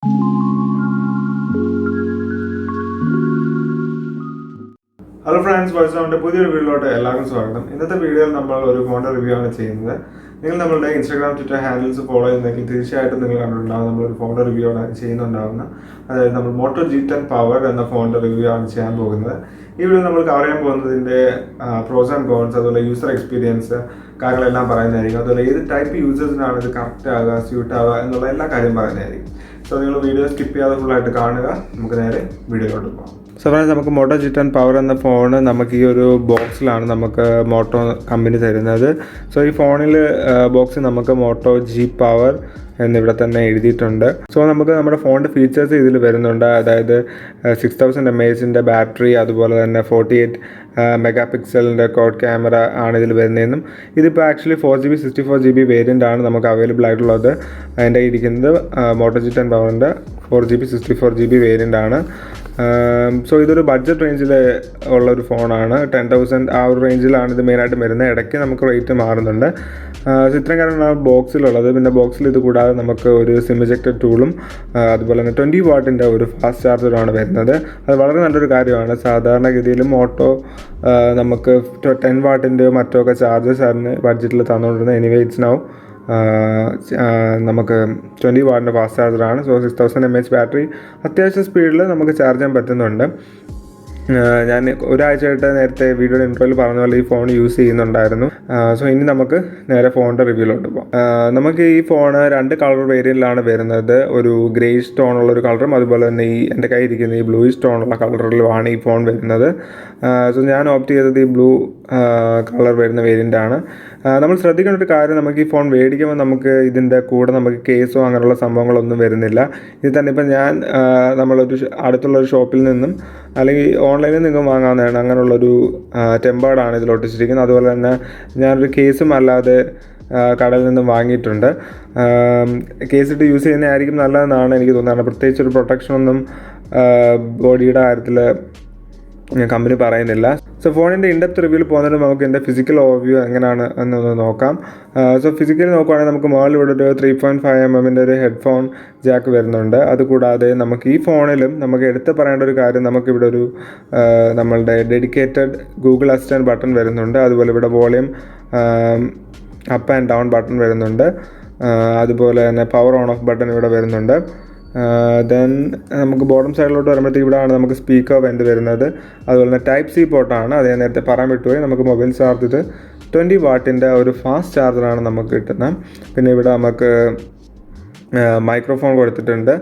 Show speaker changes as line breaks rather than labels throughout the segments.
Hello friends, welcome to പുതിയൊരു വീഡിയോയിലോട്ട് എല്ലാവർക്കും സ്വാഗതം. ഇന്നത്തെ വീഡിയോയിൽ നമ്മൾ ഒരു ഫോണിന്റെ റിവ്യൂ ആണ് ചെയ്യുന്നത്. നിങ്ങൾ നമ്മളുടെ ഇൻസ്റ്റാഗ്രാം ട്വിറ്റർ ഹാൻഡിൽസ് ഫോളോ ചെയ്യുന്നെങ്കിൽ തീർച്ചയായിട്ടും നിങ്ങൾ കണ്ടിട്ടുണ്ടാവും നമ്മളൊരു ഫോണിന്റെ റിവ്യൂ ആണ് ചെയ്യുന്നുണ്ടാവുന്നത്. അതായത് നമ്മൾ മോട്ടോ G10 പവർ എന്ന ഫോണിന്റെ റിവ്യൂ ആണ് ചെയ്യാൻ പോകുന്നത്. ഈ വീഡിയോ നമ്മൾ കവർ ചെയ്യാൻ പോകുന്നതിൻ്റെ പ്രോസ് ആൻഡ് കോൺസ്, അതുപോലെ യൂസർ എക്സ്പീരിയൻസ് കാര്യങ്ങളെല്ലാം പറയുന്നതായിരിക്കും. അതുപോലെ ഏത് ടൈപ്പ് യൂസേഴ്സിനാണ് ഇത് കറക്റ്റ് ആവുക, സ്യൂട്ട് ആവുക എന്നുള്ള എല്ലാ കാര്യം പറയുന്നതായിരിക്കും. സോ നിങ്ങൾ വീഡിയോ സ്കിപ്പ് ചെയ്യാതെ ഫുള്ളായിട്ട് കാണുക. നമുക്ക് നേരെ വീഡിയോയിലോട്ട് പോകാം. സോ ഫ്രണ്ട്സ്, നമുക്ക് മോട്ടോ G10 പവർ എന്ന ഫോൺ നമുക്ക് ഈ ഒരു ബോക്സിലാണ് നമുക്ക് മോട്ടോ കമ്പനി തരുന്നത്. സോ ഈ ഫോണിൽ ബോക്സിൽ നമുക്ക് മോട്ടോ G പവർ എന്നിവിടെ തന്നെ എഴുതിയിട്ടുണ്ട്. സോ നമുക്ക് നമ്മുടെ ഫോണിൻ്റെ ഫീച്ചേഴ്സ് ഇതിൽ വരുന്നുണ്ട്. അതായത് 6000 mAh ബാറ്ററി, അതുപോലെ തന്നെ 48 മെഗാ പിക്സലിൻ്റെ കോഡ് ക്യാമറ ആണ് ഇതിൽ വരുന്നതെന്നും ഇതിപ്പോൾ ആക്ച്വലി 4GB 64GB വേരിയൻ്റ് ആണ് നമുക്ക് അവൈലബിൾ ആയിട്ടുള്ളത്. അതിൻ്റെ ഇരിക്കുന്നത് മോട്ടോ G10 പവറിൻ്റെ 4GB 64GB വേരിയൻ്റ് ആണ്. സോ ഇതൊരു ബഡ്ജറ്റ് റേഞ്ചിൽ ഉള്ളൊരു ഫോണാണ്. 10,000 ആ ഒരു റേഞ്ചിലാണ് ഇത് മെയിനായിട്ട് വരുന്നത്. ഇടയ്ക്ക് നമുക്ക് റേറ്റ് മാറുന്നുണ്ട്. സോ ഇത്രയും കാര്യങ്ങളാണ് ബോക്സിലുള്ളത്. പിന്നെ ബോക്സിൽ ഇത് കൂടാതെ നമുക്ക് ഒരു സിം ഇജക്റ്റർ ടൂളും അതുപോലെ തന്നെ 20 വാട്ടിൻ്റെ ഒരു ഫാസ്റ്റ് ചാർജറുമാണ് വരുന്നത്. അത് വളരെ നല്ലൊരു കാര്യമാണ്. സാധാരണഗതിയിൽ മോട്ടോ നമുക്ക് 10 വാട്ടിൻ്റെയോ മറ്റോ ഒക്കെ ചാർജേഴ്സാണ് ബഡ്ജറ്റിൽ തന്നുകൊണ്ടിരുന്നത്. എനിവേ ഇറ്റ്സ് നൗ നമുക്ക് 20 വാട്ടിൻ്റെ ഫാസ്റ്റ് ചാർജറാണ്. സോ 6000 mAh ബാറ്ററി അത്യാവശ്യം സ്പീഡിൽ നമുക്ക് ചാർജ് ചെയ്യാൻ പറ്റുന്നുണ്ട്. ഞാൻ ഒരാഴ്ചയായിട്ട് നേരത്തെ വീഡിയോയുടെ ഇൻട്രോയിൽ പറഞ്ഞ പോലെ ഈ ഫോൺ യൂസ് ചെയ്യുന്നുണ്ടായിരുന്നു. സോ ഇനി നമുക്ക് നേരെ ഫോണിൻ്റെ റിവ്യൂലോട്ട് പോകാം. നമുക്ക് ഈ ഫോൺ 2 കളർ വേരിയൻറ്റിലാണ് വരുന്നത്. ഒരു ഗ്രേഷ് സ്റ്റോണുള്ളൊരു കളറും അതുപോലെ തന്നെ ഈ എൻ്റെ കയ്യിൽ ഇരിക്കുന്ന ഈ ബ്ലൂയിഷ് സ്റ്റോണുള്ള കളറിലുമാണ് ഈ ഫോൺ വരുന്നത്. സോ ഞാൻ ഓപ്റ്റ് ചെയ്തത് ഈ ബ്ലൂ കളർ വരുന്ന വേരിയൻ്റാണ്. നമ്മൾ ശ്രദ്ധിക്കേണ്ട ഒരു കാര്യം, നമുക്ക് ഈ ഫോൺ മേടിക്കുമ്പോൾ നമുക്ക് ഇതിൻ്റെ കൂടെ നമുക്ക് കേസോ അങ്ങനെയുള്ള സംഭവങ്ങളൊന്നും വരുന്നില്ല. ഇത് തന്നെ ഇപ്പം ഞാൻ നമ്മളൊരു അടുത്തുള്ളൊരു ഷോപ്പിൽ നിന്നും അല്ലെങ്കിൽ ഓൺലൈനിൽ നിന്നും വാങ്ങാവുന്നതാണ്. അങ്ങനെയുള്ളൊരു ടെമ്പേർഡാണ് ഇതിൽ ഒട്ടിച്ചിരിക്കുന്നത്. അതുപോലെ തന്നെ ഞാനൊരു കേസും അല്ലാതെ കടയിൽ നിന്നും വാങ്ങിയിട്ടുണ്ട്. കേസിട്ട് യൂസ് ചെയ്യുന്നതായിരിക്കും നല്ലതെന്നാണ് എനിക്ക് തോന്നുന്നത്. പ്രത്യേകിച്ചൊരു പ്രൊട്ടക്ഷനൊന്നും ബോഡിയുടെ കാര്യത്തിൽ കമ്പനി പറയുന്നില്ല. സോ ഫോണിൻ്റെ ഇൻഡെപ്ത് റിവ്യൂവിൽ പോകുന്നതിന് നമുക്ക് ഇതിൻ്റെ ഫിസിക്കൽ ഓവർവ്യൂ എങ്ങനെയാണ് എന്നൊന്ന് നോക്കാം. സോ ഫിസിക്കലി നോക്കുകയാണെങ്കിൽ നമുക്ക് മുകളിൽ ഇവിടെ ഒരു 3.5mm ഒരു ഹെഡ്ഫോൺ ജാക്ക് വരുന്നുണ്ട്. അതുകൂടാതെ നമുക്ക് ഈ ഫോണിലും നമുക്ക് എടുത്ത് പറയേണ്ട ഒരു കാര്യം, നമുക്കിവിടെ ഒരു നമ്മളുടെ ഡെഡിക്കേറ്റഡ് ഗൂഗിൾ അസിസ്റ്റൻറ്റ് ബട്ടൺ വരുന്നുണ്ട്. അതുപോലെ ഇവിടെ volume up and down button വരുന്നുണ്ട്. അതുപോലെ തന്നെ പവർ ഓൺ ഓഫ് ബട്ടൺ ഇവിടെ വരുന്നുണ്ട്. ദെൻ നമുക്ക് ബോട്ടം സൈഡിലോട്ട് വരുമ്പോഴത്തേക്ക് ഇവിടെയാണ് നമുക്ക് സ്പീക്കർ വെൻ്റ് വരുന്നത്. അതുപോലെ തന്നെ ടൈപ്പ് സി പോർട്ടാണ്. അത് ഞാൻ നേരത്തെ പറയാൻ വിട്ടുപോയി. നമുക്ക് മൊബൈൽ ചാർജ് ഇത് 20 വാട്ടിൻ്റെ ഒരു ഫാസ്റ്റ് ചാർജറാണ് നമുക്ക് കിട്ടുന്നത്. പിന്നെ ഇവിടെ നമുക്ക് മൈക്രോഫോൺ കൊടുത്തിട്ടുണ്ട്.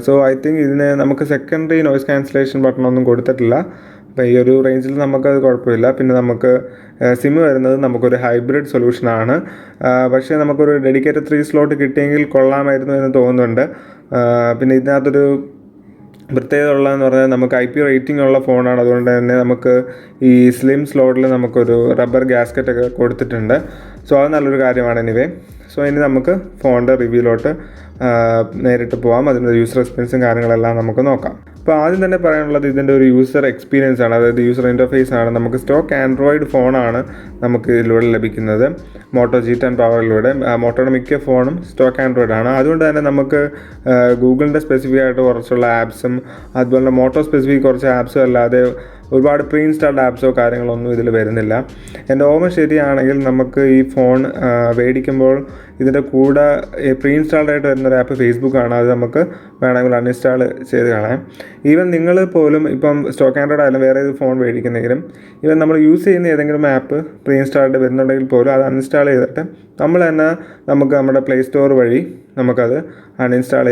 സോ ഐ തിങ്ക് ഇതിന് നമുക്ക് സെക്കൻഡറി നോയ്സ് ക്യാൻസലേഷൻ ബട്ടണൊന്നും കൊടുത്തിട്ടില്ല. അപ്പോൾ ഈ ഒരു റേഞ്ചിൽ നമുക്കത് കുഴപ്പമില്ല. പിന്നെ നമുക്ക് സിം വരുന്നത് നമുക്കൊരു ഹൈബ്രിഡ് സൊല്യൂഷനാണ്. പക്ഷേ നമുക്കൊരു ഡെഡിക്കേറ്റഡ് 3 സ്ലോട്ട് കിട്ടിയെങ്കിൽ കൊള്ളാമായിരുന്നു എന്ന് തോന്നുന്നുണ്ട്. പിന്നെ ഇതിനകത്തൊരു പ്രത്യേകത ഉള്ളതെന്ന് പറഞ്ഞാൽ നമുക്ക് IP റേറ്റിംഗ് ഉള്ള ഫോണാണ്. അതുകൊണ്ട് തന്നെ നമുക്ക് ഈ സ്ലിം സ്ലോട്ടിൽ നമുക്കൊരു റബ്ബർ ഗ്യാസ്കറ്റൊക്കെ കൊടുത്തിട്ടുണ്ട്. സോ അത് നല്ലൊരു കാര്യമാണ്. എനിവേ, സോ ഇനി നമുക്ക് ഫോണിൻ്റെ റിവ്യൂയിലോട്ട് നേരിട്ട് പോകാം. അതിൻ്റെ യൂസർ എക്സ്പീരിയൻസും കാര്യങ്ങളെല്ലാം നമുക്ക് നോക്കാം. അപ്പോൾ ആദ്യം തന്നെ പറയാനുള്ളത് ഇതിൻ്റെ ഒരു യൂസർ എക്സ്പീരിയൻസ് ആണ്. അതായത് യൂസർ ഇൻ്റർഫേസ് ആണ്. നമുക്ക് സ്റ്റോക്ക് ആൻഡ്രോയിഡ് ഫോണാണ് നമുക്ക് ഇതിലൂടെ ലഭിക്കുന്നത്, മോട്ടോ G10 പവറിലൂടെ. മോട്ടോയുടെ മിക്ക ഫോണും സ്റ്റോക്ക് ആൻഡ്രോയിഡ് ആണ്. അതുകൊണ്ട് തന്നെ നമുക്ക് ഗൂഗിളിൻ്റെ സ്പെസിഫിക് ആയിട്ട് കുറച്ചുള്ള ആപ്സും അതുപോലെ മോട്ടോ സ്പെസിഫിക് കുറച്ച് ആപ്സും അല്ലാതെ ഒരുപാട് പ്രീ ഇൻസ്റ്റാൾഡ് ആപ്സോ കാര്യങ്ങളൊന്നും ഇതിൽ വരുന്നില്ല. എൻ്റെ ഓർമ്മ ശരിയാണെങ്കിൽ നമുക്ക് ഈ ഫോൺ മേടിക്കുമ്പോൾ ഇതിൻ്റെ കൂടെ പ്രീ ഇൻസ്റ്റാൾഡ് ആയിട്ട് വരുന്നൊരു ആപ്പ് ഫേസ്ബുക്കാണ്. അത് നമുക്ക് വേണമെങ്കിൽ അൺഇൻസ്റ്റാൾ ചെയ്ത് കളയാം. ഈവൻ നിങ്ങൾ പോലും ഇപ്പം സ്റ്റോക്ക് ആൻഡ്രോയിഡ് ആയാലും വേറെ ഏത് ഫോൺ മേടിക്കുന്നെങ്കിലും ഈവൻ നമ്മൾ യൂസ് ചെയ്യുന്ന ഏതെങ്കിലും ആപ്പ് പ്രീ ഇൻസ്റ്റാൾഡ് വരുന്നുണ്ടെങ്കിൽ പോലും അത് അൺഇൻസ്റ്റാൾ ചെയ്തിട്ട് നമ്മൾ തന്നെ നമുക്ക് നമ്മുടെ പ്ലേ സ്റ്റോർ വഴി നമുക്കത് ഇൻസ്റ്റാൾ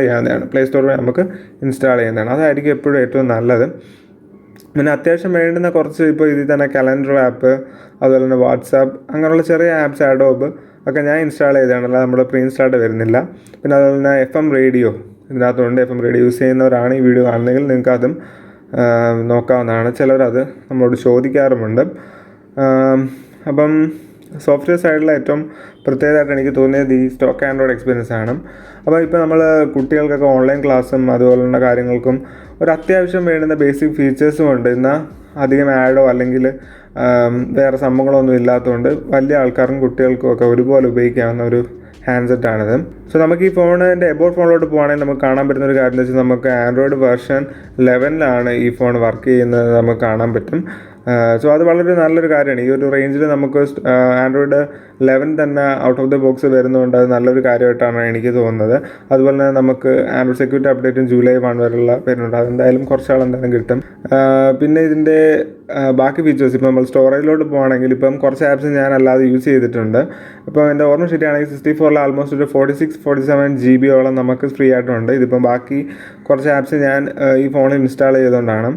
ചെയ്യാവുന്നതാണ്. പ്ലേ സ്റ്റോർ വഴി നമുക്ക് ഇൻസ്റ്റാൾ ചെയ്യുന്നതാണ്. അതായിരിക്കും എപ്പോഴും ഏറ്റവും നല്ലത്. പിന്നെ അത്യാവശ്യം വേണ്ടുന്ന കുറച്ച് ഇപ്പോൾ ഇതിൽ തന്നെ കലണ്ടർ ആപ്പ്, അതുപോലെ തന്നെ വാട്സാപ്പ്, അങ്ങനെയുള്ള ചെറിയ ആപ്സ് അഡോബ് ഒക്കെ ഞാൻ ഇൻസ്റ്റാൾ ചെയ്തതാണ്. അല്ലാതെ നമ്മുടെ പ്രീ ഇൻസ്റ്റാൾഡ് വരുന്നില്ല. പിന്നെ അതുപോലെ തന്നെ FM റേഡിയോ ഇതിനകത്തുണ്ട്. FM റേഡിയോ യൂസ് ചെയ്യുന്നവരാണ് ഈ വീഡിയോ കാണുന്നതെങ്കിൽ നിങ്ങൾക്ക് അതും നോക്കാവുന്നതാണ്. ചിലരത് നമ്മളോട് ചോദിക്കാറുമുണ്ട്. അപ്പം സോഫ്റ്റ്വെയർ സൈഡിലെ ഏറ്റവും പ്രത്യേകമായിട്ട് എനിക്ക് തോന്നിയത് ഈ സ്റ്റോക്ക് ആൻഡ്രോയിഡ് എക്സ്പീരിയൻസ് ആണ്. അപ്പോൾ ഇപ്പോൾ നമ്മൾ കുട്ടികൾക്കൊക്കെ ഓൺലൈൻ ക്ലാസ്സും അതുപോലുള്ള കാര്യങ്ങൾക്കും ഒരു അത്യാവശ്യം വേണ്ടുന്ന ബേസിക് ഫീച്ചേഴ്സും ഉണ്ട്. എന്നാൽ അധികം ആഡോ അല്ലെങ്കിൽ വേറെ സംഭവങ്ങളൊന്നും ഇല്ലാത്തതുകൊണ്ട് വലിയ ആൾക്കാർക്കും കുട്ടികൾക്കും ഒക്കെ ഒരുപോലെ ഉപയോഗിക്കാവുന്ന ഒരു ഹാൻഡ്സെറ്റാണിത്. സോ നമുക്ക് ഈ ഫോണിൻ്റെ എബോട്ട് ഫോണിലോട്ട് പോകുകയാണെങ്കിൽ നമുക്ക് കാണാൻ പറ്റുന്ന ഒരു കാര്യം എന്ന് വെച്ചാൽ നമുക്ക് ആൻഡ്രോയിഡ് വെർഷൻ 11 ഈ ഫോൺ വർക്ക് ചെയ്യുന്നത് നമുക്ക് കാണാൻ പറ്റും. സോ അത് വളരെ നല്ലൊരു കാര്യമാണ്. ഈ ഒരു റേഞ്ചിൽ നമുക്ക് ആൻഡ്രോയിഡ് 11 തന്നെ ഔട്ട് ഓഫ് ദ ബോക്സ് വരുന്നതുകൊണ്ട് അത് നല്ലൊരു കാര്യമായിട്ടാണ് എനിക്ക് തോന്നുന്നത്. അതുപോലെ തന്നെ നമുക്ക് ആൻഡ്രോയിഡ് സെക്യൂരിറ്റി അപ്ഡേറ്റും ജൂലൈ 1 വരെയുള്ള വരുന്നുണ്ട്. അതെന്തായാലും കുറച്ചാൾ എന്തായാലും കിട്ടും. പിന്നെ ഇതിൻ്റെ ബാക്കി ഫീച്ചേഴ്സ് ഇപ്പോൾ നമ്മൾ സ്റ്റോറേജിലോട്ട് പോകുകയാണെങ്കിൽ ഇപ്പം കുറച്ച് ആപ്സ് ഞാൻ അല്ലാതെ യൂസ് ചെയ്തിട്ടുണ്ട്. ഇപ്പോൾ എൻ്റെ ഓർമ്മ ശരിയാണെങ്കിൽ 64 ആൾമോസ്റ്റ് ഒരു 46-47 GB നമുക്ക് ഫ്രീ ആയിട്ടുണ്ട്. ഇതിപ്പം ബാക്കി കുറച്ച് ആപ്സ് ഞാൻ ഈ ഫോണിൽ ഇൻസ്റ്റാൾ ചെയ്തുകൊണ്ടാണ്.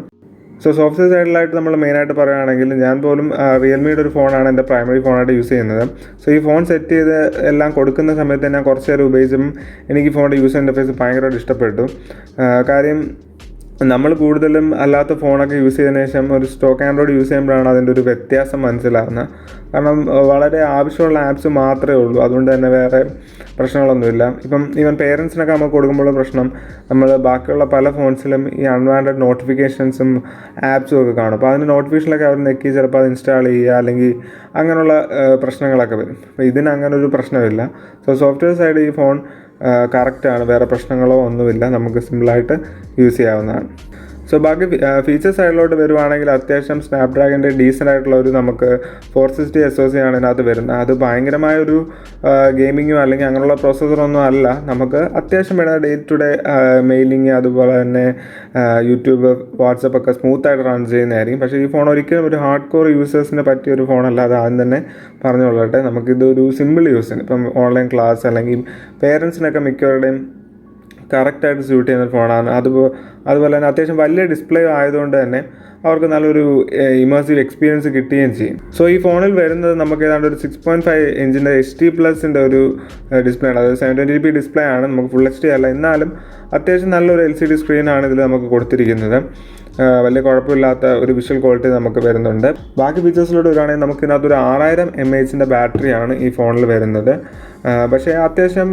സോ സോഫ്റ്റ്വെയർ സൈഡിലായിട്ട് നമ്മൾ മെയിനായിട്ട് പറയുകയാണെങ്കിൽ ഞാൻ പോലും റിയൽമിയുടെ ഒരു ഫോണാണ് എൻ്റെ പ്രൈമറി ഫോണായിട്ട് യൂസ് ചെയ്യുന്നത്. സോ ഈ ഫോൺ സെറ്റ് ചെയ്ത് എല്ലാം കൊടുക്കുന്ന സമയത്ത് ഞാൻ കുറച്ച് നേരം ഉപയോഗിച്ചും എനിക്ക് ഈ ഫോണിൻ്റെ യൂസർ ഇൻ്റർഫേസ് ഭയങ്കരമായിട്ട് ഇഷ്ടപ്പെട്ടു. കാര്യം നമ്മൾ കൂടുതലും അല്ലാത്ത ഫോണൊക്കെ യൂസ് ചെയ്തതിന് ശേഷം ഒരു സ്റ്റോക്ക് ആൻഡ്രോയിഡ് യൂസ് ചെയ്യുമ്പോഴാണ് അതിൻ്റെ ഒരു വ്യത്യാസം മനസ്സിലാകുന്നത്. കാരണം വളരെ ആവശ്യമുള്ള ആപ്സ് മാത്രമേ ഉള്ളൂ, അതുകൊണ്ട് തന്നെ വേറെ പ്രശ്നങ്ങളൊന്നുമില്ല. ഇപ്പം ഈവൻ പേരൻസിനൊക്കെ നമുക്ക് കൊടുക്കുമ്പോൾ പ്രശ്നം നമ്മൾ ബാക്കിയുള്ള പല ഫോൺസിലും ഈ അൺവാണ്ടഡ് നോട്ടിഫിക്കേഷൻസും ആപ്സും ഒക്കെ കാണും. അപ്പോൾ അതിൻ്റെ നോട്ടിഫിക്കേഷനൊക്കെ അവർ നെക്കി ചിലപ്പോൾ അത് ഇൻസ്റ്റാൾ ചെയ്യുക അല്ലെങ്കിൽ അങ്ങനെയുള്ള പ്രശ്നങ്ങളൊക്കെ വരും. അപ്പോൾ ഇതിന് അങ്ങനെ ഒരു പ്രശ്നമില്ല. സോ സോഫ്റ്റ്വെയർ സൈഡ് ഈ ഫോൺ കറക്റ്റാണ്, വേറെ പ്രശ്നങ്ങളോ ഒന്നുമില്ല, നമുക്ക് സിമ്പിളായിട്ട് യൂസ് ചെയ്യാവുന്നതാണ്. സോ ബാക്കി ഫീച്ചേഴ്സ് സൈഡിലോട്ട് വരുവാണെങ്കിൽ അത്യാവശ്യം സ്നാപ്ഡ്രാഗൻ്റെ ഡീസൻ്റ് ആയിട്ടുള്ള ഒരു നമുക്ക് 460 SoC ആണ് ഇതിനകത്ത് വരുന്നത്. അത് ഭയങ്കരമായൊരു ഗെയിമിങ്ങോ അല്ലെങ്കിൽ അങ്ങനെയുള്ള പ്രോസസ്സറൊന്നും അല്ല. നമുക്ക് അത്യാവശ്യം വേണ്ട ഡേ ടു ഡേ മെയിലിങ് അതുപോലെ തന്നെ യൂട്യൂബ് വാട്സപ്പ് ഒക്കെ സ്മൂത്തായിട്ട് റൺ ചെയ്യുന്നതായിരിക്കും. പക്ഷേ ഈ ഫോൺ ഒരിക്കലും ഒരു ഹാർഡ് കോർ യൂസേഴ്സിന് പറ്റിയ ഒരു ഫോണല്ല. അത് ആദ്യം തന്നെ പറഞ്ഞുകൊള്ളട്ടെ. നമുക്കിതൊരു സിമ്പിൾ യൂസിന് ഇപ്പം ഓൺലൈൻ ക്ലാസ് അല്ലെങ്കിൽ പേരൻസിനൊക്കെ മിക്കവരുടെയും കറക്റ്റായിട്ട് സ്യൂട്ട് ചെയ്യുന്ന ഫോണാണ്. അതുപോലെ തന്നെ അത്യാവശ്യം വലിയ ഡിസ്പ്ലേ ആയതുകൊണ്ട് തന്നെ അവർക്ക് നല്ലൊരു ഇമേഴ്സീവ് എക്സ്പീരിയൻസ് കിട്ടുകയും ചെയ്യും. സോ ഈ ഫോണിൽ വരുന്നത് നമുക്ക് ഏതാണ്ട് ഒരു 6.5 ഇഞ്ചിൻ്റെ HD+ ഒരു ഡിസ്പ്ലേ ആണ്. അതായത് 720p ഡിസ്പ്ലേ ആണ്, നമുക്ക് ഫുൾ HD അല്ല. എന്നാലും അത്യാവശ്യം നല്ലൊരു LCD സ്ക്രീനാണ് ഇതിൽ നമുക്ക് കൊടുത്തിരിക്കുന്നത്. വലിയ കുഴപ്പമില്ലാത്ത ഒരു വിഷ്വൽ ക്വാളിറ്റി നമുക്ക് വരുന്നുണ്ട്. ബാക്കി ഫീച്ചേഴ്സിലോട്ട് വരുവാണെങ്കിൽ നമുക്ക് ഇതിനകത്തൊരു 6000 mAh ബാറ്ററിയാണ് ഈ ഫോണിൽ വരുന്നത്. പക്ഷേ അത്യാവശ്യം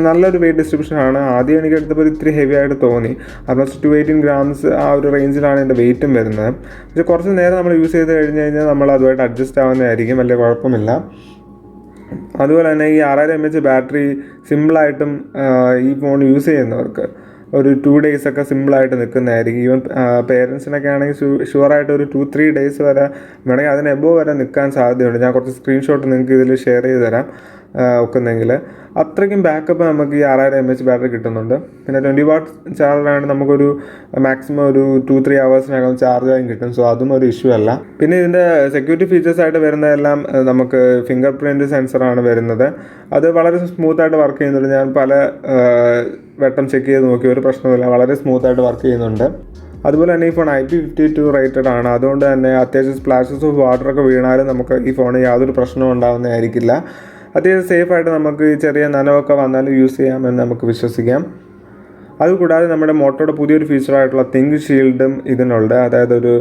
നല്ലൊരു വെയിറ്റ് ഡിസ്ട്രിബ്യൂഷനാണ്. ആദ്യം എനിക്ക് എടുത്തപ്പോൾ ഇത്തിരി ഹെവി ആയിട്ട് തോന്നി. ഓൾമോസ്റ്റ് 218 grams ആ ഒരു റേഞ്ചിലാണ് എൻ്റെ വെയിറ്റും വരുന്നത്. പക്ഷേ കുറച്ച് നേരം നമ്മൾ യൂസ് ചെയ്ത് കഴിഞ്ഞ് കഴിഞ്ഞാൽ നമ്മൾ അതുമായിട്ട് അഡ്ജസ്റ്റ് ആവുന്നതായിരിക്കും, വലിയ കുഴപ്പമില്ല. അതുപോലെ തന്നെ ഈ 6000 mAh ബാറ്ററി സിമ്പിളായിട്ടും ഈ ഫോൺ യൂസ് ചെയ്യുന്നവർക്ക് ഒരു 2 days ഒക്കെ സിമ്പിളായിട്ട് നിൽക്കുന്നതായിരിക്കും. ഈവൻ പേരൻസിനൊക്കെ ആണെങ്കിൽ ഷുവറായിട്ട് ഒരു 2-3 days വരെ വേണമെങ്കിൽ അതിന് എബോ വരെ നിൽക്കാൻ സാധ്യതയുണ്ട്. ഞാൻ കുറച്ച് സ്ക്രീൻഷോട്ട് നിങ്ങൾക്ക് ഇതിൽ ഷെയർ ചെയ്ത് തരാം ഒക്കുന്നെങ്കിൽ. അത്രയ്ക്കും ബാക്കപ്പ് നമുക്ക് ഈ 6000 mAh ബാറ്ററി കിട്ടുന്നുണ്ട്. പിന്നെ 20 watt ചാർജറാണ്, നമുക്കൊരു മാക്സിമം ഒരു 2-3 hours ചാർജായും കിട്ടും. സോ അതും ഒരു ഇഷ്യൂ അല്ല. പിന്നെ ഇതിൻ്റെ സെക്യൂരിറ്റി ഫീച്ചേഴ്സായിട്ട് വരുന്നതെല്ലാം നമുക്ക് ഫിംഗർ പ്രിൻറ്റ് സെൻസറാണ് വരുന്നത്. അത് വളരെ സ്മൂത്തായിട്ട് വർക്ക് ചെയ്യുന്നുണ്ട്. ഞാൻ പല വട്ടം ചെക്ക് ചെയ്ത് നോക്കി, ഒരു പ്രശ്നമില്ല, വളരെ സ്മൂത്തായിട്ട് വർക്ക് ചെയ്യുന്നുണ്ട്. അതുപോലെ തന്നെ ഈ ഫോൺ IP52 റേറ്റഡ് ആണ്. അതുകൊണ്ട് തന്നെ അത്യാവശ്യം സ്പ്ലാഷസ് ഓഫ് വാട്ടറൊക്കെ വീണാലും നമുക്ക് ഈ ഫോണിന് യാതൊരു പ്രശ്നവും ഉണ്ടാകുന്നതായിരിക്കില്ല. അത്യാവശ്യം സേഫായിട്ട് നമുക്ക് ചെറിയ നനവൊക്കെ വന്നാലും യൂസ് ചെയ്യാമെന്ന് നമുക്ക് വിശ്വസിക്കാം. അതുകൂടാതെ നമ്മുടെ മോട്ടോയുടെ പുതിയൊരു ഫീച്ചറായിട്ടുള്ള ThinkShieldും ഇതിനുണ്ട്. അതായത് ഒരു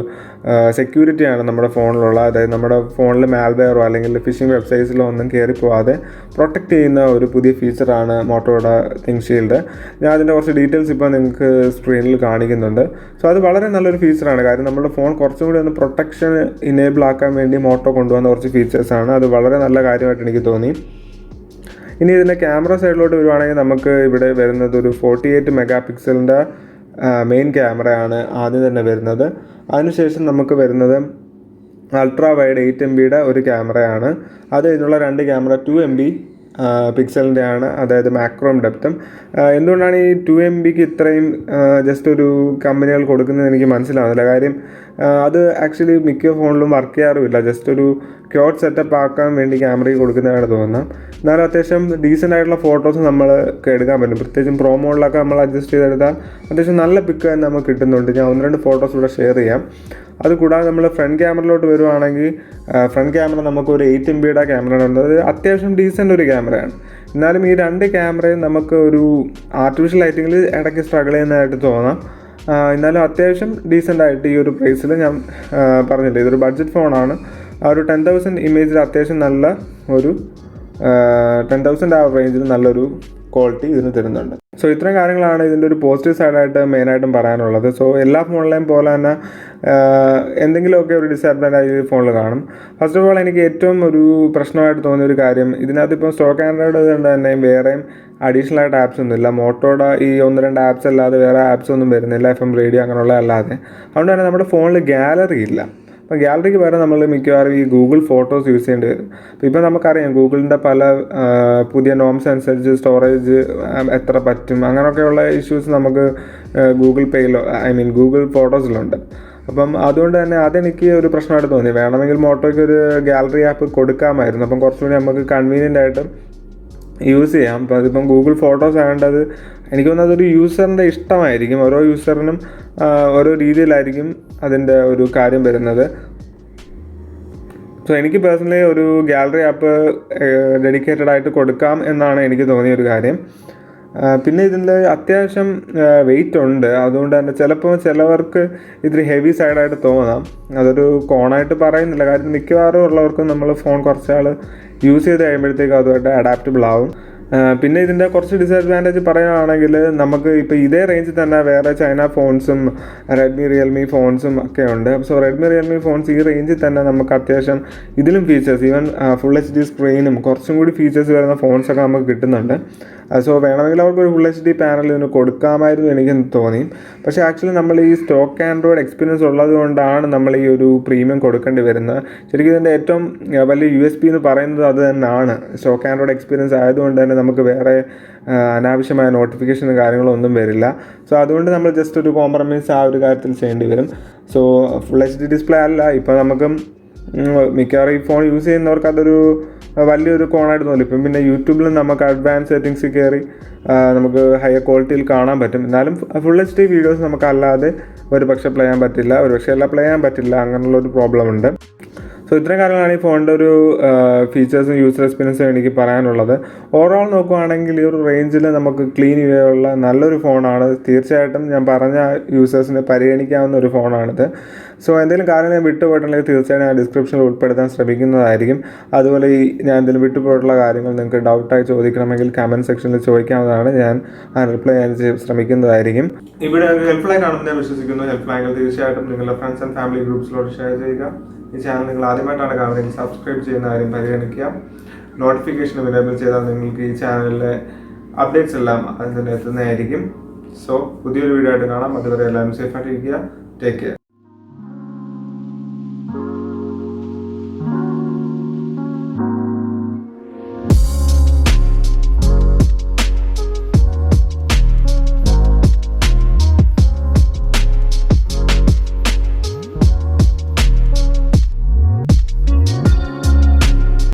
സെക്യൂരിറ്റിയാണ് നമ്മുടെ ഫോണിലുള്ള, അതായത് നമ്മുടെ ഫോണിൽ മാൽവെയറോ അല്ലെങ്കിൽ ഫിഷിംഗ് വെബ്സൈറ്റ്സിലോ ഒന്നും കയറി പോകാതെ പ്രൊട്ടക്റ്റ് ചെയ്യുന്ന ഒരു പുതിയ ഫീച്ചറാണ് മോട്ടോയുടെ ThinkShield. ഞാൻ അതിൻ്റെ കുറച്ച് ഡീറ്റെയിൽസ് ഇപ്പോൾ നിങ്ങൾക്ക് സ്ക്രീനിൽ കാണിക്കുന്നുണ്ട്. സോ അത് വളരെ നല്ലൊരു ഫീച്ചറാണ്. കാര്യം നമ്മുടെ ഫോൺ കുറച്ചും കൂടി ഒന്ന് പ്രൊട്ടക്ഷൻ ഇനേബിൾ ആക്കാൻ വേണ്ടി മോട്ടോ കൊണ്ടുവന്ന കുറച്ച് ഫീച്ചേഴ്സാണ്. അത് വളരെ നല്ല കാര്യമായിട്ട് എനിക്ക് തോന്നി. ഇനി ഇതിൻ്റെ ക്യാമറ സൈഡിലോട്ട് വരുവാണെങ്കിൽ നമുക്ക് ഇവിടെ വരുന്നത് ഒരു 48 MP മെയിൻ ക്യാമറയാണ് ആദ്യം തന്നെ വരുന്നത്. അതിനുശേഷം നമുക്ക് വരുന്നത് അൾട്രാ വൈഡ് 8 MB ഒരു ക്യാമറയാണ്. അത് ഇതിനുള്ള 2 ക്യാമറ 2 MB പിക്സലിൻ്റെ ആണ്, അതായത് മാക്രോം ഡെപ്തും. എന്തുകൊണ്ടാണ് ഈ 2 MBക്ക് ഇത്രയും ജസ്റ്റ് ഒരു കമ്പനികൾ കൊടുക്കുന്നത് എനിക്ക് മനസ്സിലാവുന്നില്ല. കാര്യം അത് ആക്ച്വലി മിക്ക ഫോണിലും വർക്ക് ചെയ്യാറുമില്ല. ജസ്റ്റ് ഒരു ക്യോട്ട് സെറ്റപ്പ് ആക്കാൻ വേണ്ടി ക്യാമറയ്ക്ക് കൊടുക്കുന്നതാണ് തോന്നുന്നത്. എന്നാലും അത്യാവശ്യം ഡീസൻ്റ് ആയിട്ടുള്ള ഫോട്ടോസ് നമുക്ക് എടുക്കാൻ പറ്റും. പ്രത്യേകിച്ചും പ്രോ മോഡിലൊക്കെ നമ്മൾ അഡ്ജസ്റ്റ് ചെയ്തെടുത്താൽ അത്യാവശ്യം നല്ല പിക്ക് തന്നെ നമുക്ക് കിട്ടുന്നുണ്ട്. ഞാൻ 1-2 ഫോട്ടോസ് ഇവിടെ ഷെയർ ചെയ്യാം. അതുകൂടാതെ നമ്മൾ ഫ്രണ്ട് ക്യാമറയിലോട്ട് വരുവാണെങ്കിൽ ഫ്രണ്ട് ക്യാമറ നമുക്കൊരു 8 MB ക്യാമറ ഉണ്ട്. അത് അത്യാവശ്യം ഡീസൻ്റ് ഒരു ക്യാമറയാണ്. എന്നാലും ഈ 2 ക്യാമറയും നമുക്ക് ഒരു ആർട്ടിഫിഷ്യൽ ലൈറ്റിങ്ങിൽ ഇടയ്ക്ക് സ്ട്രഗിൾ ചെയ്യുന്നതായിട്ട് തോന്നാം. എന്നാലും അത്യാവശ്യം ഡീസൻ്റ് ആയിട്ട് ഈ ഒരു പ്രൈസിൽ ഞാൻ പറഞ്ഞില്ലേ, ഇതൊരു ബഡ്ജറ്റ് ഫോണാണ്. ആ ഒരു 10,000 ഇമേജിൽ അത്യാവശ്യം നല്ല ഒരു 10,000 ആ റേഞ്ചിൽ നല്ലൊരു ക്വാളിറ്റി ഇതിന് തരുന്നുണ്ട്. സോ ഇത്രയും കാര്യങ്ങളാണ് ഇതിൻ്റെ ഒരു പോസിറ്റീവ് സൈഡായിട്ട് മെയിനായിട്ടും പറയാനുള്ളത്. സോ എല്ലാ ഫോണിലെയും പോലെ തന്നെ എന്തെങ്കിലുമൊക്കെ ഒരു ഡിസഡ്വാൻറ്റേജ് ഈ ഫോണിൽ കാണും. ഫസ്റ്റ് ഓഫ് ഓൾ എനിക്ക് ഏറ്റവും ഒരു പ്രശ്നമായിട്ട് തോന്നിയ ഒരു കാര്യം, ഇതിനകത്ത് ഇപ്പോൾ സ്റ്റോക്ക് ആൻഡ്രോയിഡ് കൊണ്ട് തന്നെ വേറെയും അഡീഷണൽ ആയിട്ട് ആപ്സ് ഒന്നുമില്ല. മോട്ടോയുടെ ഈ 1-2 ആപ്സ് അല്ലാതെ വേറെ ആപ്സ് ഒന്നും വരുന്നില്ല, FM റേഡിയോ അങ്ങനെയുള്ള അല്ലാതെ. അതുകൊണ്ട് തന്നെ നമ്മുടെ ഫോണിൽ ഗാലറി ഇല്ല. അപ്പോൾ ഗാലറിക്ക് പകരം നമ്മൾ മിക്കവാറും ഈ ഗൂഗിൾ ഫോട്ടോസ് യൂസ് ചെയ്യേണ്ടി വരും. അപ്പോൾ ഇപ്പോൾ നമുക്കറിയാം ഗൂഗിളിൻ്റെ പല പുതിയ നോംസ് അനുസരിച്ച് സ്റ്റോറേജ് എത്ര പറ്റും അങ്ങനെയൊക്കെയുള്ള ഇഷ്യൂസ് നമുക്ക് ഗൂഗിൾ പേയിലോ ഗൂഗിൾ ഫോട്ടോസിലുണ്ട്. അപ്പം അതുകൊണ്ട് തന്നെ അതെനിക്ക് ഒരു പ്രശ്നമായിട്ട് തോന്നി. വേണമെങ്കിൽ മോട്ടോയ്ക്ക് ഒരു ഗാലറി ആപ്പ് കൊടുക്കാമായിരുന്നു, അപ്പം കുറച്ചുകൂടി നമുക്ക് കൺവീനിയൻ്റ് ആയിട്ട് യൂസ് ചെയ്യാം. അപ്പോൾ അതിപ്പം ഗൂഗിൾ ഫോട്ടോസ് ആവേണ്ടത് എനിക്ക് തോന്നുന്നത് ഒരു യൂസറിൻ്റെ ഇഷ്ടമായിരിക്കും. ഓരോ യൂസറിനും ഓരോ രീതിയിലായിരിക്കും അതിൻ്റെ ഒരു കാര്യം വരുന്നത്. സോ എനിക്ക് പേഴ്സണലി ഒരു ഗാലറി ആപ്പ് ഡെഡിക്കേറ്റഡ് ആയിട്ട് കൊടുക്കാം എന്നാണ് എനിക്ക് തോന്നിയൊരു കാര്യം. പിന്നെ ഇതിൽ അത്യാവശ്യം വെയിറ്റ് ഉണ്ട്. അതുകൊണ്ട് തന്നെ ചിലപ്പോൾ ചിലവർക്ക് ഇതിൽ ഹെവി സൈഡായിട്ട് തോന്നാം. അതൊരു കോണായിട്ട് പറയുന്നില്ല, കാര്യം മിക്കവാറും ഉള്ളവർക്ക് നമ്മൾ ഫോൺ കുറച്ചാൾ യൂസ് ചെയ്ത് കഴിയുമ്പോഴത്തേക്കും അതുമായിട്ട് അഡാപ്റ്റബിൾ ആവും. പിന്നെ ഇതിൻ്റെ കുറച്ച് ഡിസഡ്വാൻറ്റേജ് പറയുകയാണെങ്കിൽ നമുക്ക് ഇപ്പോൾ ഇതേ റേഞ്ചിൽ തന്നെ വേറെ ചൈന ഫോൺസും റിയൽമി ഫോൺസും ഒക്കെ ഉണ്ട്. സോ റിയൽമി ഫോൺസ് ഈ റേഞ്ചിൽ തന്നെ നമുക്ക് അത്യാവശ്യം ഇതിലും ഫീച്ചേഴ്സ്, ഈവൻ ഫുൾ HD സ്ക്രീനും കുറച്ചും കൂടി ഫീച്ചേഴ്സ് വരുന്ന ഫോൺസൊക്കെ നമുക്ക് കിട്ടുന്നുണ്ട്. സോ വേണമെങ്കിൽ അവർക്ക് ഒരു ഫുൾ HD പാനൽ ഇതിന് കൊടുക്കാമായിരുന്നു എനിക്ക് തോന്നി. പക്ഷേ ആക്ച്വലി നമ്മൾ ഈ സ്റ്റോക്ക് ആൻഡ്രോയിഡ് എക്സ്പീരിയൻസ് ഉള്ളത് കൊണ്ടാണ് നമ്മൾ ഈ ഒരു പ്രീമിയം കൊടുക്കേണ്ടി വരുന്നത്. ശരിക്കും ഇതിൻ്റെ ഏറ്റവും വലിയ USP എന്ന് പറയുന്നത് അത് തന്നെയാണ്. സ്റ്റോക്ക് ആൻഡ്രോയിഡ് എക്സ്പീരിയൻസ് ആയതുകൊണ്ട് തന്നെ നമുക്ക് വേറെ അനാവശ്യമായ നോട്ടിഫിക്കേഷനും കാര്യങ്ങളും ഒന്നും വരില്ല. സോ അതുകൊണ്ട് നമ്മൾ ജസ്റ്റ് ഒരു കോംപ്രമൈസ് ആ ഒരു കാര്യത്തിൽ ചെയ്യേണ്ടി വരും. സോ ഫുൾ HD ഡിസ്പ്ലേ അല്ല, ഇപ്പോൾ നമുക്ക് മിക്കവാറും ഈ ഫോൺ യൂസ് ചെയ്യുന്നവർക്ക് അതൊരു വലിയൊരു കോണായിട്ട് തോന്നില്ല. ഇപ്പം പിന്നെ യൂട്യൂബിൽ നമുക്ക് അഡ്വാൻസ് സെറ്റിങ്സിൽ കയറി നമുക്ക് ഹയർ ക്വാളിറ്റിയിൽ കാണാൻ പറ്റും. എന്നാലും ഫുൾ HD വീഡിയോസ് നമുക്കല്ലാതെ ഒരു പക്ഷേ പ്ലേ ചെയ്യാൻ പറ്റില്ല, ഒരു പക്ഷേ എല്ലാം പ്ലേ ചെയ്യാൻ പറ്റില്ല, അങ്ങനെയുള്ളൊരു പ്രോബ്ലം ഉണ്ട്. സോ ഇത്രയും കാര്യങ്ങളാണ് ഈ ഫോണിൻ്റെ ഒരു ഫീച്ചേഴ്സും യൂസർ എക്സ്പീരിയൻസും എനിക്ക് പറയാനുള്ളത്. ഓവറോൾ നോക്കുകയാണെങ്കിൽ ഈ ഒരു റേഞ്ചിൽ നമുക്ക് ക്ലീൻ ചെയ്യാനുള്ള നല്ലൊരു ഫോണാണ്. തീർച്ചയായിട്ടും ഞാൻ പറഞ്ഞ യൂസേഴ്സിനെ പരിഗണിക്കാവുന്ന ഒരു ഫോണാണിത്. സോ എന്തെങ്കിലും കാര്യം ഞാൻ വിട്ടുപോയിട്ടുണ്ടെങ്കിൽ തീർച്ചയായും ഞാൻ ഡിസ്ക്രിപ്ഷനിൽ ഉൾപ്പെടുത്താൻ ശ്രമിക്കുന്നതായിരിക്കും. അതുപോലെ ഈ ഞാൻ എന്തെങ്കിലും വിട്ടുപോയിട്ടുള്ള കാര്യങ്ങൾ നിങ്ങൾക്ക് ഡൗട്ടായി ചോദിക്കണമെങ്കിൽ കമൻറ്റ് സെക്ഷനിൽ ചോദിക്കാവുന്നതാണ്. ഞാൻ റിപ്ലൈ ചെയ്യാൻ ശ്രമിക്കുന്നതായിരിക്കും. ഇവിടെ ഹെൽപ്ഫുള്ളായി കാണുമെന്ന് ഞാൻ വിശ്വസിക്കുന്നു. ഹെൽപ്ഫുള്ളായെങ്കിൽ തീർച്ചയായിട്ടും നിങ്ങളുടെ ഫ്രണ്ട്സ് ആൻഡ് ഫാമിലി ഗ്രൂപ്പ്സിലോട്ട് ഷെയർ ചെയ്യുക. ഈ ചാനൽ നിങ്ങൾ ആദ്യമായിട്ടാണ് കാണുന്നതെങ്കിൽ സബ്സ്ക്രൈബ് ചെയ്യുന്ന കാര്യം പരിഗണിക്കുക. നോട്ടിഫിക്കേഷൻ എനേബിൾ ചെയ്താൽ നിങ്ങൾക്ക് ഈ ചാനലിലെ അപ്ഡേറ്റ്സ് എല്ലാം അതിൽ നിന്ന് എത്തുന്നതായിരിക്കും. സോ പുതിയൊരു വീഡിയോ ആയിട്ട് കാണാം. അതുവരെ എല്ലാവരും സേഫായിട്ടിരിക്കുക. Take care.